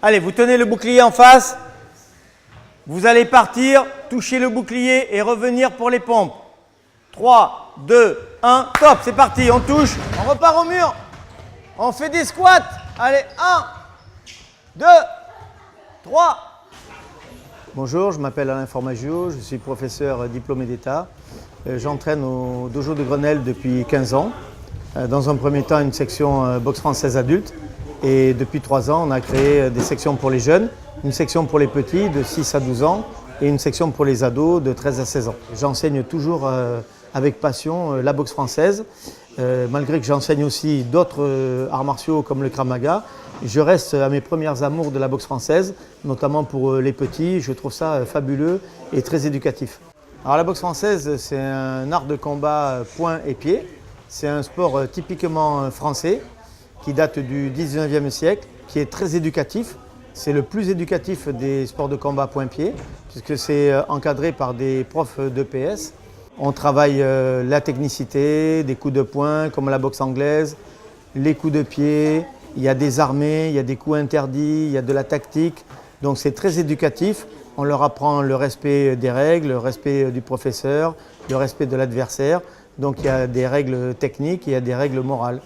Allez, vous tenez le bouclier en face. Vous allez partir, toucher le bouclier et revenir pour les pompes. 3, 2, 1, top, c'est parti, on touche, on repart au mur. On fait des squats. Allez, 1, 2, 3. Bonjour, je m'appelle Alain Formaggio, je suis professeur diplômé d'État. J'entraîne au dojo de Grenelle depuis 15 ans. Dans un premier temps, une section boxe française adulte. Et depuis 3 ans, on a créé des sections pour les jeunes, une section pour les petits de 6 à 12 ans et une section pour les ados de 13 à 16 ans. J'enseigne toujours avec passion la boxe française. Malgré que j'enseigne aussi d'autres arts martiaux comme le Krav Maga, je reste à mes premières amours de la boxe française, notamment pour les petits. Je trouve ça fabuleux et très éducatif. Alors la boxe française, c'est un art de combat poing et pied. C'est un sport typiquement français qui date du 19e siècle, qui est très éducatif. C'est le plus éducatif des sports de combat point-pied, puisque c'est encadré par des profs d'EPS. On travaille la technicité, des coups de poing comme la boxe anglaise, les coups de pied, il y a des armés, il y a des coups interdits, il y a de la tactique. Donc c'est très éducatif. On leur apprend le respect des règles, le respect du professeur, le respect de l'adversaire. Donc il y a des règles techniques, il y a des règles morales.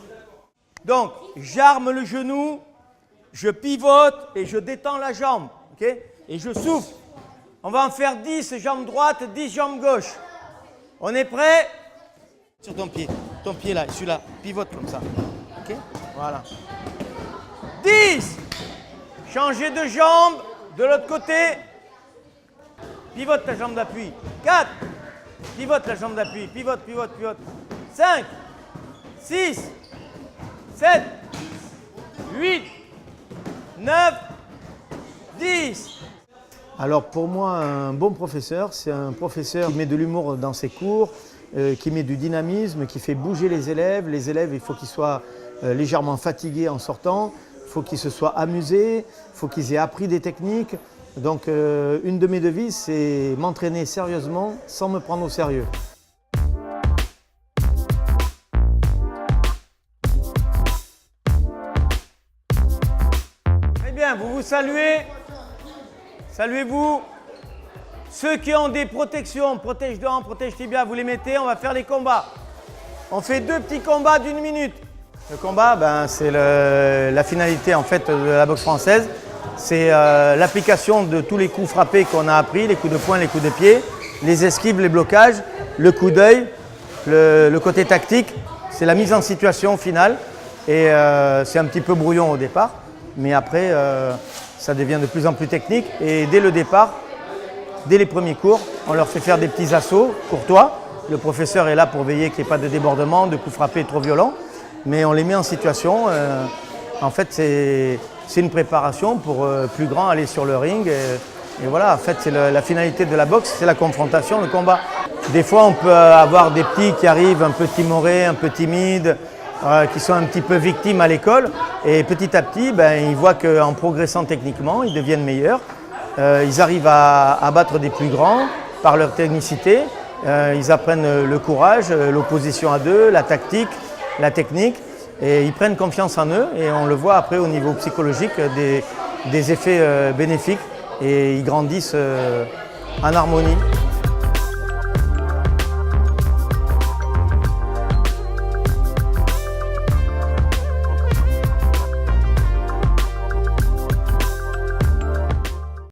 Donc j'arme le genou, je pivote et je détends la jambe. Okay, et je souffle. On va en faire 10 jambes droites, 10 jambes gauche. On est prêt? Sur ton pied là, celui-là, pivote comme ça. Ok, voilà. 10. Changez de jambe, de l'autre côté. Pivote ta jambe d'appui. 4. Pivote la jambe d'appui. Pivote, pivote, pivote. 5. 6. 7. 8. 9. 10. Alors pour moi, un bon professeur, c'est un professeur qui met de l'humour dans ses cours, qui met du dynamisme, qui fait bouger les élèves. Les élèves, il faut qu'ils soient légèrement fatigués en sortant, il faut qu'ils se soient amusés, il faut qu'ils aient appris des techniques. Donc une de mes devises, c'est m'entraîner sérieusement sans me prendre au sérieux. Très bien, vous vous saluez. Saluez-vous. Ceux qui ont des protections, protège de hanche, protège tibia, vous les mettez, on va faire des combats. On fait 2 petits combats d'1 minute. Le combat, c'est la finalité en fait de la boxe française. C'est l'application de tous les coups frappés qu'on a appris, les coups de poing, les coups de pied, les esquives, les blocages, le coup d'œil, le côté tactique. C'est la mise en situation finale. Et c'est un petit peu brouillon au départ, mais après, ça devient de plus en plus technique. Et dès le départ, dès les premiers cours, on leur fait faire des petits assauts courtois. Le professeur est là pour veiller qu'il n'y ait pas de débordement, de coups frappés trop violents. Mais on les met en situation. En fait, c'est une préparation pour plus grand aller sur le ring. Et voilà, en fait, c'est la finalité de la boxe, c'est la confrontation, le combat. Des fois, on peut avoir des petits qui arrivent un peu timorés, un peu timides, qui sont un petit peu victimes à l'école. Et petit à petit, ils voient qu'en progressant techniquement, ils deviennent meilleurs. Ils arrivent à battre des plus grands par leur technicité. Ils apprennent le courage, l'opposition à deux, la tactique, la technique. Et ils prennent confiance en eux et on le voit après au niveau psychologique des effets bénéfiques et ils grandissent en harmonie.